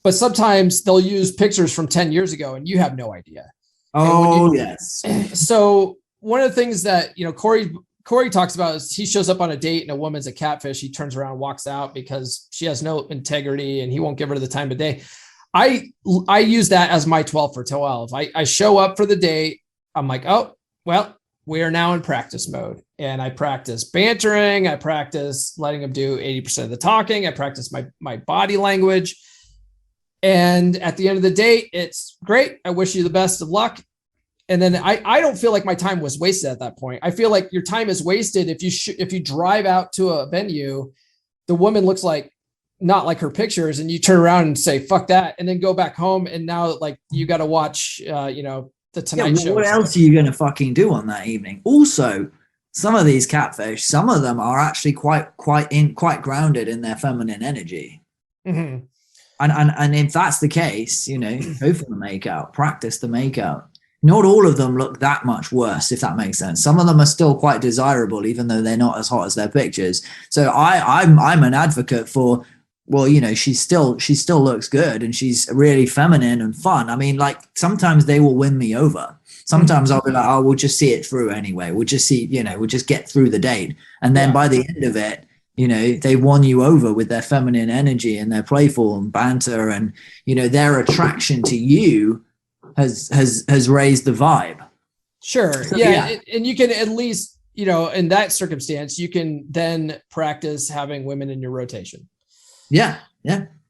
But sometimes they'll use pictures from 10 years ago and you have no idea. Oh, yes. So one of the things that, Corey talks about is he shows up on a date and a woman's a catfish. He turns around and walks out because she has no integrity and he won't give her the time of day. I use that as my 12 for 12. I show up for the date. I'm like, oh, well, we are now in practice mode, and I practice bantering. I practice letting them do 80% of the talking. I practice my body language. And at the end of the day, it's great. I wish you the best of luck. And then I don't feel like my time was wasted at that point. I feel like your time is wasted if you drive out to a venue, the woman looks like not like her pictures, and you turn around and say, fuck that, and then go back home. And now like you got to watch, the Tonight Show. What else are you going to fucking do on that evening? Also, some of these catfish, some of them are actually quite grounded in their feminine energy. Mm-hmm. And if that's the case, go for the makeout, practice the makeout. Not all of them look that much worse, if that makes sense. Some of them are still quite desirable, even though they're not as hot as their pictures. So I'm an advocate for, well, she still looks good and she's really feminine and fun. I mean, like sometimes they will win me over. Sometimes I'll be like, oh, we'll just see it through anyway. We'll just see, we'll just get through the date. And then by the end of it, they won you over with their feminine energy and their playful and banter, and, their attraction to you has raised the vibe. Sure. So, yeah. And you can at least, in that circumstance, you can then practice having women in your rotation. Yeah.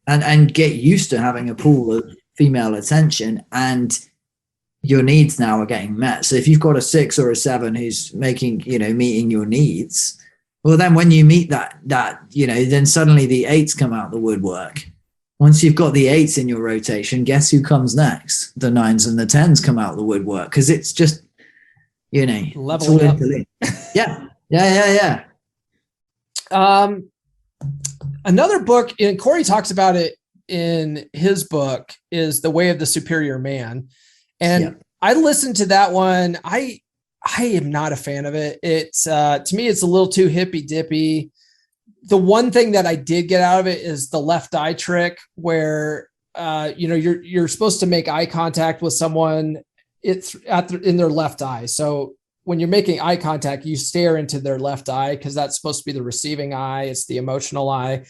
And get used to having a pool of female attention, and your needs now are getting met. So if you've got a 6 or a 7 who's meeting your needs, well, then when you meet that, then suddenly the 8s come out the woodwork. Once you've got the 8s in your rotation, guess who comes next? The 9s and the 10s come out the woodwork, because it's just, leveling up. Yeah. Another book, and Corey talks about it in his book, is The Way of the Superior Man. And I listened to that one. I am not a fan of it. It's to me, it's a little too hippy dippy. The one thing that I did get out of it is the left eye trick, where you're supposed to make eye contact with someone in their left eye. So when you're making eye contact, you stare into their left eye because that's supposed to be the receiving eye. It's the emotional eye.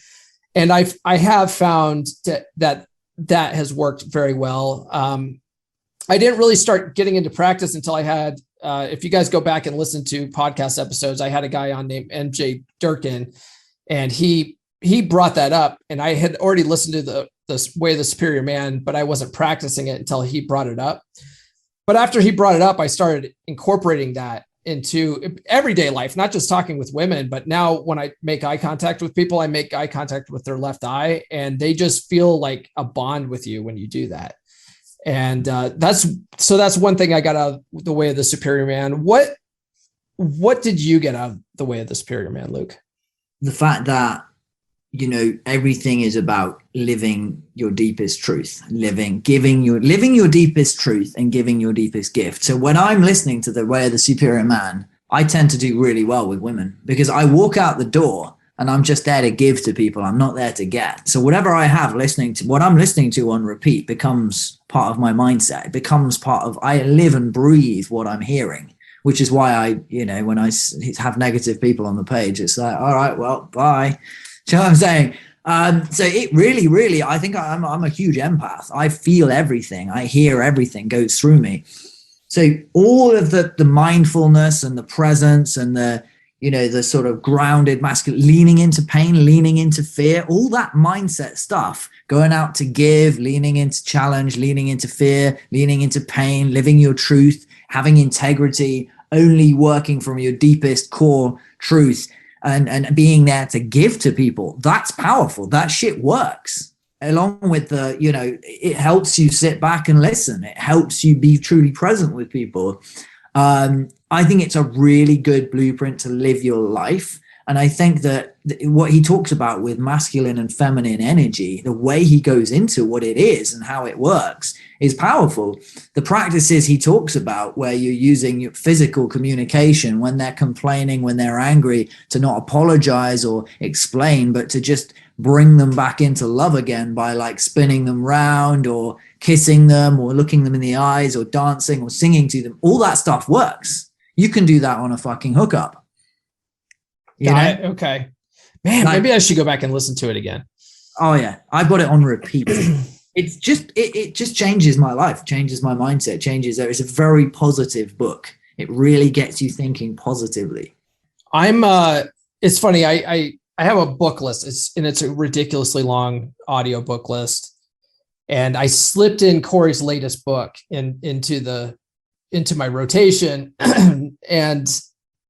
And I have found that has worked very well. I didn't really start getting into practice until I had, if you guys go back and listen to podcast episodes, I had a guy on named MJ Durkin, and he brought that up, and I had already listened to the Way of the Superior Man, but I wasn't practicing it until he brought it up. But after he brought it up, I started incorporating that into everyday life, not just talking with women, but now when I make eye contact with people, I make eye contact with their left eye, and they just feel like a bond with you when you do that. And that's one thing I got out of the Way of the Superior Man. What did you get out of the Way of the Superior Man, Luke? The fact that, everything is about living your deepest truth, living your deepest truth and giving your deepest gift. So when I'm listening to the Way of the Superior Man, I tend to do really well with women because I walk out the door and I'm just there to give to people. I'm not there to get. So whatever I have what I'm listening to on repeat becomes part of my mindset. It becomes I live and breathe what I'm hearing, which is why I, when I have negative people on the page, it's like, all right, well, bye. Do you know what I'm saying? So it really, really, I think I'm a huge empath. I feel everything. I hear everything goes through me. So all of the mindfulness and the presence and the sort of grounded masculine, leaning into pain, leaning into fear, all that mindset stuff, going out to give, leaning into challenge, leaning into fear, leaning into pain, living your truth, having integrity, only working from your deepest core truth, and being there to give to people. That's powerful. That shit works. Along with it helps you sit back and listen. It helps you be truly present with people. I think it's a really good blueprint to live your life. And I think that what he talks about with masculine and feminine energy, the way he goes into what it is and how it works is powerful. The practices he talks about where you're using your physical communication when they're complaining, when they're angry, to not apologize or explain, but to just bring them back into love again by like spinning them round or kissing them or looking them in the eyes or dancing or singing to them. All that stuff works. You can do that on a fucking hookup. Okay. Man, maybe I should go back and listen to it again. Oh yeah. I've got it on repeat. It's just, it just changes my life, changes my mindset, it's a very positive book. It really gets you thinking positively. It's funny. I have a book list. It's a ridiculously long audio book list. And I slipped in Corey's latest book into my rotation.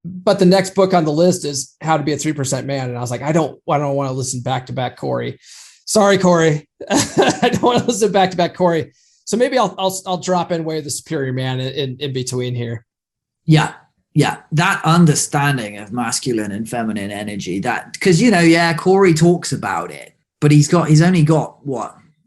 But the next book on the list is How to Be a 3% Man. And I was like, I don't want to listen back to back Corey. Sorry, Corey. I don't want to listen back to back Corey. So maybe I'll drop in Way of the Superior Man in between here. Yeah. That understanding of masculine and feminine energy, because, Corey talks about it, but he's only got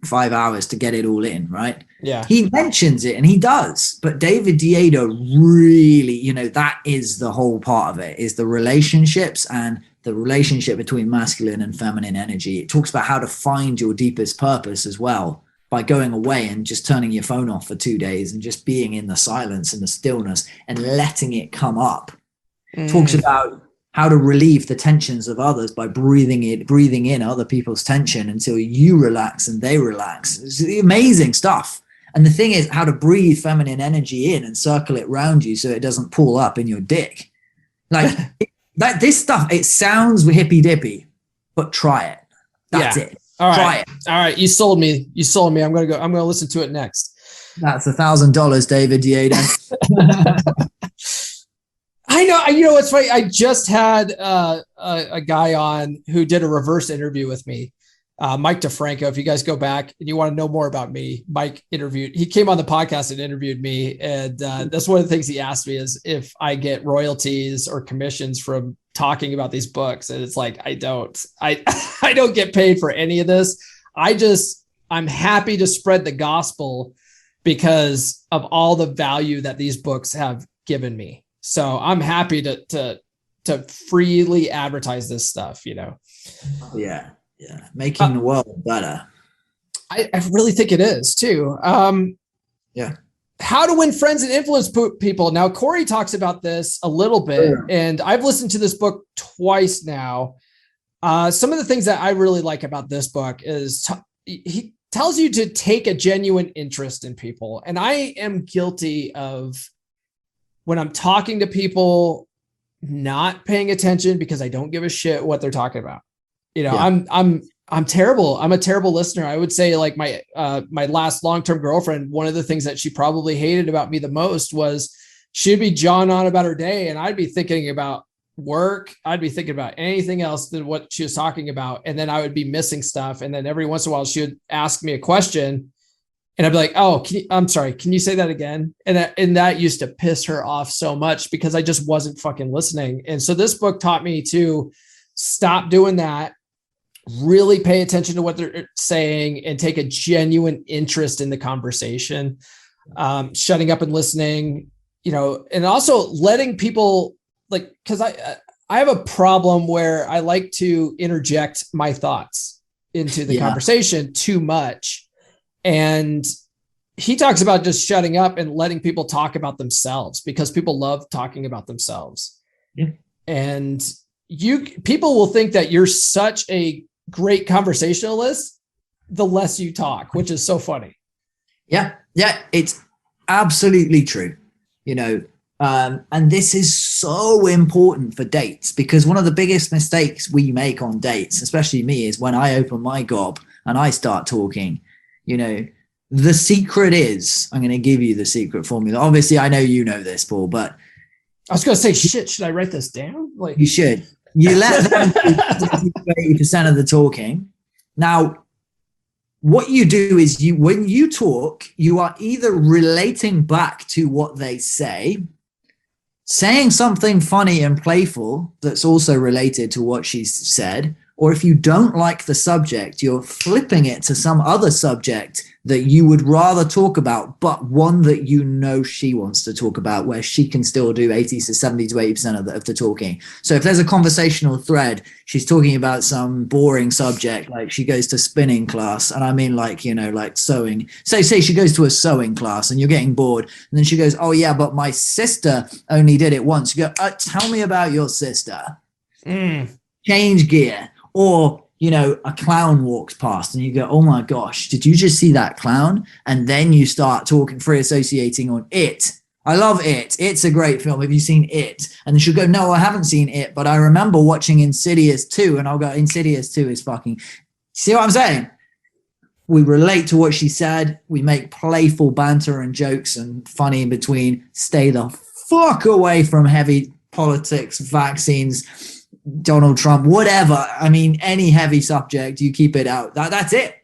5 hours to get it all in, right? Yeah. He mentions it and he does, but David Deida really, that is the whole part of it, is the relationships and the relationship between masculine and feminine energy. It talks about how to find your deepest purpose as well by going away and just turning your phone off for 2 days and just being in the silence and the stillness and letting it come up. Talks about how to relieve the tensions of others by breathing in other people's tension until you relax and they relax. It's amazing stuff. And the thing is how to breathe feminine energy in and circle it around you so it doesn't pull up in your dick. Like this stuff, it sounds hippy dippy, but try it. That's it. All right. Try it. All right. You sold me. I'm going to listen to it next. That's $1,000, David Deida. I know. You know what's funny? I just had a guy on who did a reverse interview with me, Mike DeFranco. If you guys go back and you want to know more about me, Mike he came on the podcast and interviewed me. And that's one of the things he asked me is if I get royalties or commissions from talking about these books. And it's like, I don't get paid for any of this. I'm happy to spread the gospel because of all the value that these books have given me. So I'm happy to freely advertise this stuff, Yeah. Making the world better. I really think it is too. Yeah. How to win friends and influence people. Now, Corey talks about this a little bit, and I've listened to this book twice now. Some of the things that I really like about this book is he tells you to take a genuine interest in people. And I am guilty of, when I'm talking to people, not paying attention because I don't give a shit what they're talking about. I'm terrible. I'm a terrible listener. I would say like my last long-term girlfriend, one of the things that she probably hated about me the most was she'd be jawing on about her day, and I'd be thinking about work. I'd be thinking about anything else than what she was talking about. And then I would be missing stuff. And then every once in a while she would ask me a question and I'd be like, oh, I'm sorry. Can you say that again? And that used to piss her off so much because I just wasn't fucking listening. And so this book taught me to stop doing that, really pay attention to what they're saying and take a genuine interest in the conversation, shutting up and listening, and also letting people, like, because I have a problem where I like to interject my thoughts into the conversation too much. And he talks about just shutting up and letting people talk about themselves because people love talking about themselves. Yeah. And people will think that you're such a great conversationalist the less you talk, which is so funny. Yeah, it's absolutely true. And this is so important for dates because one of the biggest mistakes we make on dates, especially me, is when I open my gob and I start talking. The secret is, I'm going to give you the secret formula. Obviously, I know you know this, Paul, but I was going to say, shit, should I write this down? You should. You let them do 80% of the talking. Now, what you do is when you talk, you are either relating back to what they say, saying something funny and playful that's also related to what she's said, or if you don't like the subject, you're flipping it to some other subject that you would rather talk about, but one that she wants to talk about, where she can still do 70 to 80% of the talking. So if there's a conversational thread, she's talking about some boring subject, like she goes to spinning class, and I mean like sewing. Say she goes to a sewing class and you're getting bored, and then she goes, oh yeah, but my sister only did it once. You go, tell me about your sister. Change gear. Or, a clown walks past and you go, oh my gosh, did you just see that clown? And then you start talking, free associating on It. I love It. It's a great film. Have you seen It? And then she'll go, no, I haven't seen It, but I remember watching Insidious 2. And I'll go, Insidious 2 is fucking, see what I'm saying? We relate to what she said. We make playful banter and jokes and funny in between. Stay the fuck away from heavy politics, vaccines, Donald Trump, whatever. I mean, any heavy subject, you keep it out. That's it.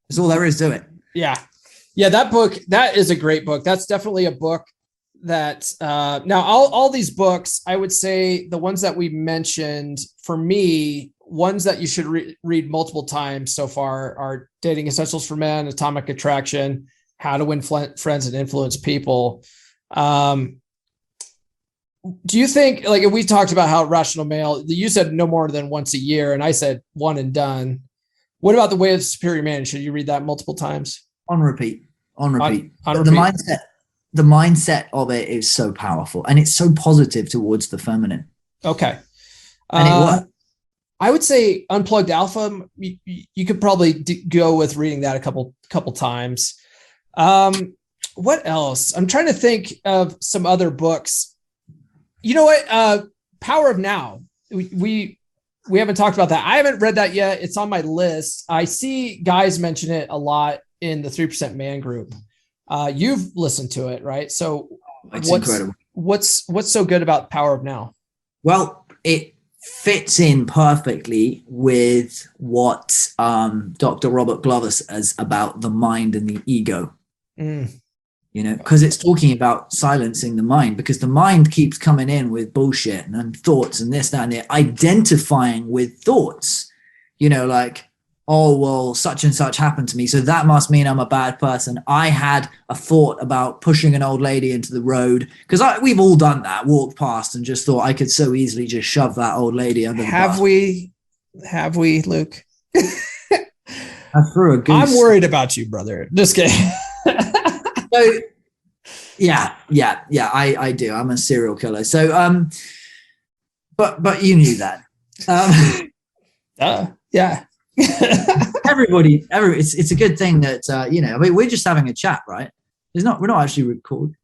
That's all there is to it. Yeah. That book, that is a great book. That's definitely a book that now all these books, I would say the ones that we mentioned, for me, ones that you should read multiple times so far are Dating Essentials for Men, Atomic Attraction, How to Win Friends and Influence People. Do you think, like, we talked about how Rational Male, you said no more than once a year, and I said one and done. What about The Way of the Superior Man? Should you read that multiple times? On repeat. The mindset of it is so powerful, and it's so positive towards the feminine. Okay. And it works. I would say Unplugged Alpha, you could probably go with reading that a couple times. What else? I'm trying to think of some other books. You know what? Power of Now. We haven't talked about that. I haven't read that yet. It's on my list. I see guys mention it a lot in the 3% Man group. You've listened to it, right? So it's incredible. What's so good about Power of Now? Well, it fits in perfectly with what Dr. Robert Glover says about the mind and the ego. Because it's talking about silencing the mind, because the mind keeps coming in with bullshit and thoughts and this, that, and the identifying with thoughts, like, oh, well, such and such happened to me, so that must mean I'm a bad person. I had a thought about pushing an old lady into the road, because we've all done that, walked past and just thought I could so easily just shove that old lady under the bus. Have we, Luke? I threw a goose. I'm worried about you, brother. Just kidding. So, yeah, I do. I'm a serial killer. So, but you knew that. Yeah. Everybody, it's a good thing that I mean, we're just having a chat, right? We're not actually recording.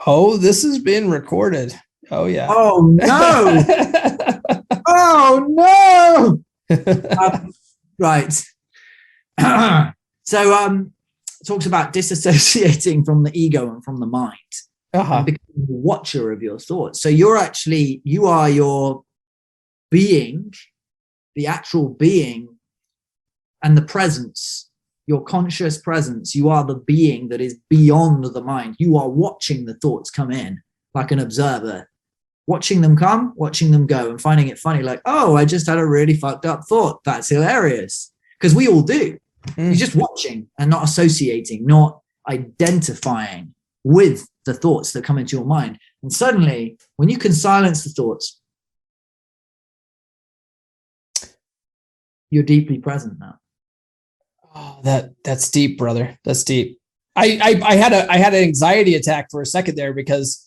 Oh, this is being recorded. Oh yeah. Oh no. Oh no. Right. So, talks about disassociating from the ego and from the mind. and becoming a watcher of your thoughts. So you are your being, the actual being, and the presence, your conscious presence. You are the being that is beyond the mind. You are watching the thoughts come in like an observer, watching them come, watching them go, and finding it funny, like, oh, I just had a really fucked up thought. That's hilarious. Because we all do. You're just watching and not associating, not identifying with the thoughts that come into your mind. And suddenly, when you can silence the thoughts, you're deeply present now. Oh, that's deep, brother. That's deep. I had an anxiety attack for a second there because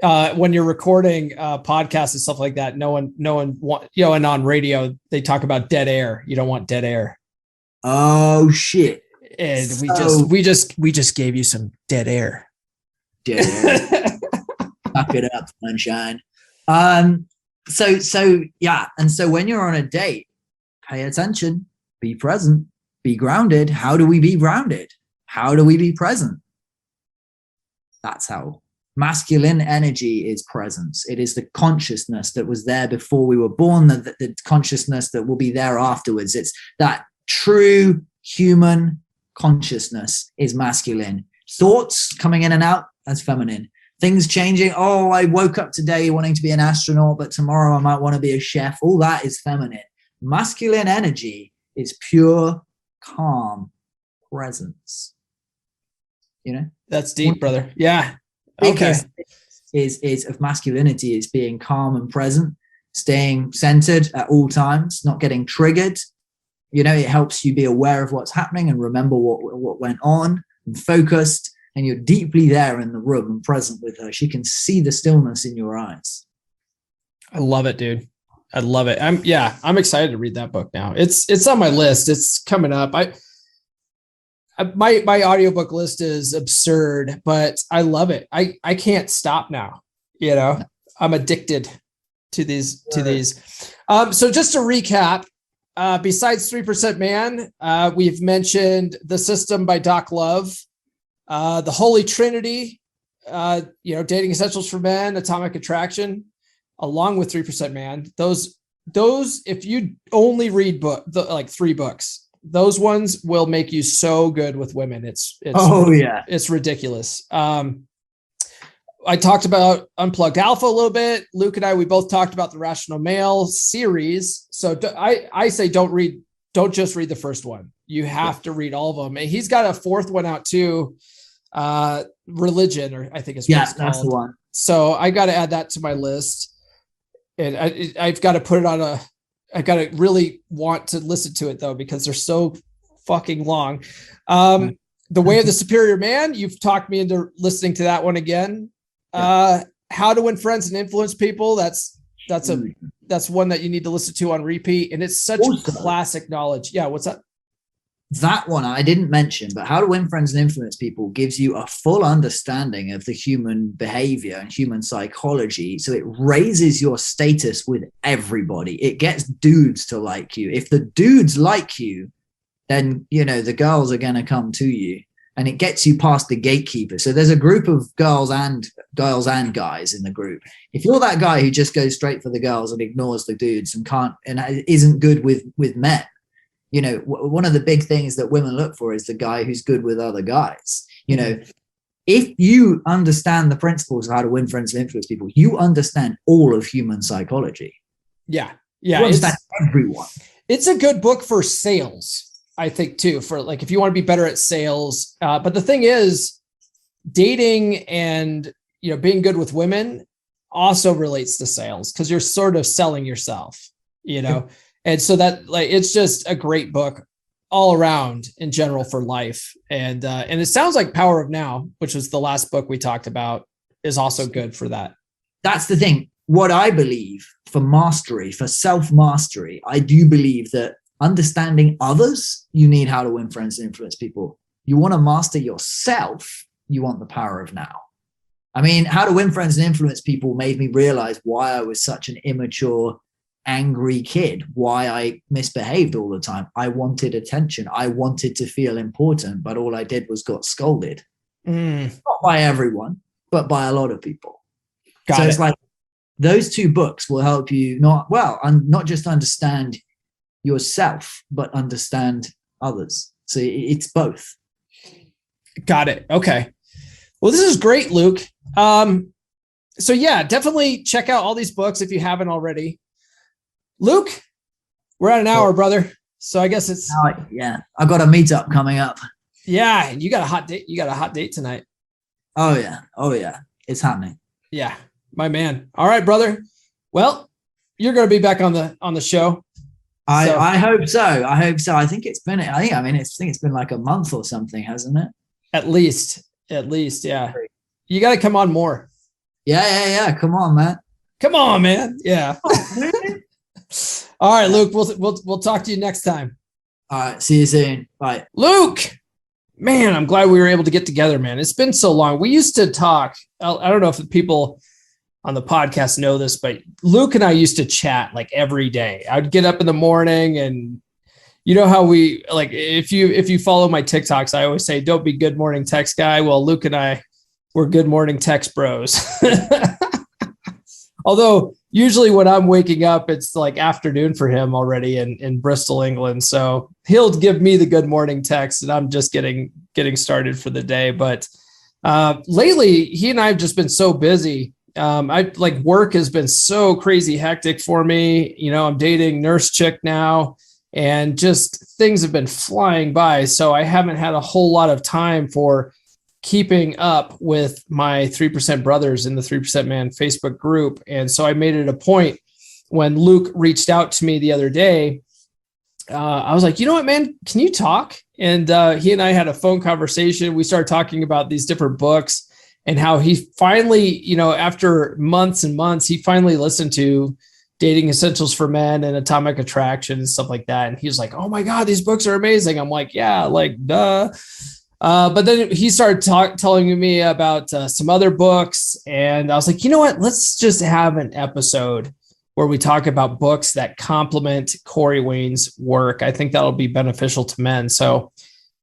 when you're recording podcasts and stuff like that, no one want, and on radio they talk about dead air. You don't want dead air. Oh shit! And we just gave you some dead air. Dead air. Suck it up, sunshine. So yeah, and so when you're on a date, pay attention, be present, be grounded. How do we be grounded? How do we be present? That's how. Masculine energy is presence. It is the consciousness that was there before we were born, the consciousness that will be there afterwards. It's that true human consciousness is masculine. Thoughts coming in and out, that's feminine. Things changing. Oh, I woke up today wanting to be an astronaut, but tomorrow I might want to be a chef. All that is feminine. Masculine energy is pure, calm presence. That's deep, brother. Yeah. Okay. Is of masculinity is being calm and present, staying centered at all times, not getting triggered. It helps you be aware of what's happening and remember what went on, and focused, and you're deeply there in the room and present with her. She can see the stillness in your eyes. I love it, dude. I love it. I'm excited to read that book now. It's on my list. It's coming up. My audiobook list is absurd, but I love it. I can't stop now. I'm addicted to these. So just to recap, besides 3% Man, we've mentioned The System by Doc Love, The Holy Trinity, Dating Essentials for Men, Atomic Attraction, along with 3% Man. Those, if you only read like 3 books, those ones will make you so good with women. It's ridiculous. I talked about Unplugged Alpha a little bit. Luke and we both talked about the Rational Male series. So I say don't just read the first one. You have to read all of them. And he's got a 4th one out too. Religion, or I think it's what it's called. That's the one. So I got to add that to my list, and I've got to put it on I got to really want to listen to it though, because they're so fucking long. The Way of the Superior Man. You've talked me into listening to that one again. How to Win Friends and Influence People. That's one that you need to listen to on repeat. And it's such classic knowledge. Yeah. What's that? That one I didn't mention, but How to Win Friends and Influence People gives you a full understanding of the human behavior and human psychology. So it raises your status with everybody. It gets dudes to like you. If the dudes like you, then, the girls are going to come to you, and it gets you past the gatekeeper. So there's a group of girls and guys in the group. If you're that guy who just goes straight for the girls and ignores the dudes and isn't good with men, one of the big things that women look for is the guy who's good with other guys. If you understand the principles of How to Win Friends and Influence People, you understand all of human psychology. Yeah. You understand everyone. It's a good book for sales, I think, too, for like, if you want to be better at sales. But the thing is, dating and, being good with women also relates to sales, because you're sort of selling yourself, And so that, like, it's just a great book all around in general for life. And it sounds like Power of Now, which was the last book we talked about, is also good for that. That's the thing. What I believe for mastery, for self-mastery, I do believe that understanding others, you need How to Win Friends and Influence People. You want to master yourself, you want the Power of Now. I mean, How to Win Friends and Influence People made me realize why I was such an immature, angry kid, why I misbehaved all the time. I wanted attention. I wanted to feel important, but all I did was got scolded. Not by everyone, but by a lot of people. Got it. It's like those two books will help you not just understand yourself, but understand others. So it's both. Got it. Okay. Well, this is great, Luke. So yeah, definitely check out all these books if you haven't already. Luke, we're at an hour, brother. So I guess it's yeah. I got a meetup coming up. Yeah, and you got a hot date. You got a hot date tonight. Oh yeah. It's happening. Yeah, my man. All right, brother. Well, you're going to be back on the show. I hope so. I think it's been like a month or something, hasn't it? At least, yeah. You got to come on more. Yeah. Come on, man. Yeah. All right, Luke. We'll talk to you next time. All right. See you soon. Bye, Luke. Man, I'm glad we were able to get together, man. It's been so long. We used to talk. I don't know if the people on the podcast know this, but Luke and I used to chat like every day. I'd get up in the morning, and you know how we like, if you follow my TikToks, I always say, don't be good morning text guy. Well, Luke and I were good morning text bros. Although usually when I'm waking up, it's like afternoon for him already in Bristol, England. So he'll give me the good morning text, and I'm just getting started for the day. But lately, he and I have just been so busy. Work has been so crazy hectic for me. You know, I'm dating nurse chick now, and just things have been flying by. So I haven't had a whole lot of time for keeping up with my 3% brothers in the 3% Man Facebook group. And so I made it a point when Luke reached out to me the other day. I was like, you know what, man, can you talk? And he and I had a phone conversation. We started talking about these different books and how he finally, you know, after months and months, he finally listened to Dating Essentials for Men and Atomic Attraction and stuff like that. And he was like, oh my God, these books are amazing. I'm like, yeah, like, duh. But then he started telling me about some other books, and I was like, you know what? Let's just have an episode where we talk about books that complement Corey Wayne's work. I think that'll be beneficial to men. So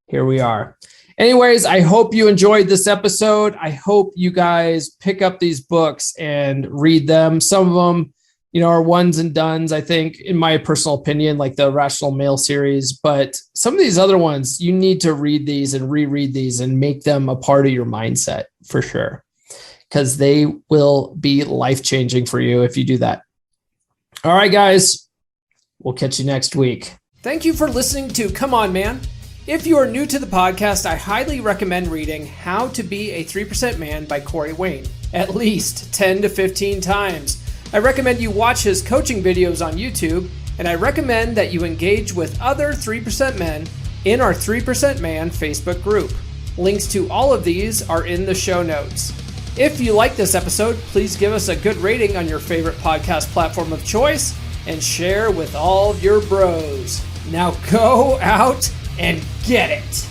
here we are. Anyways, I hope you enjoyed this episode. I hope you guys pick up these books and read them. Some of them, you know, are ones and dones, I think, in my personal opinion, like the Rational Male series. But some of these other ones, you need to read these and reread these and make them a part of your mindset for sure, because they will be life-changing for you if you do that. All right, guys, we'll catch you next week. Thank you for listening to Come On, Man. If you are new to the podcast, I highly recommend reading How to Be a 3% Man by Corey Wayne at least 10 to 15 times. I recommend you watch his coaching videos on YouTube, and I recommend that you engage with other 3% men in our 3% Man Facebook group. Links to all of these are in the show notes. If you like this episode, please give us a good rating on your favorite podcast platform of choice and share with all of your bros. Now go out and get it.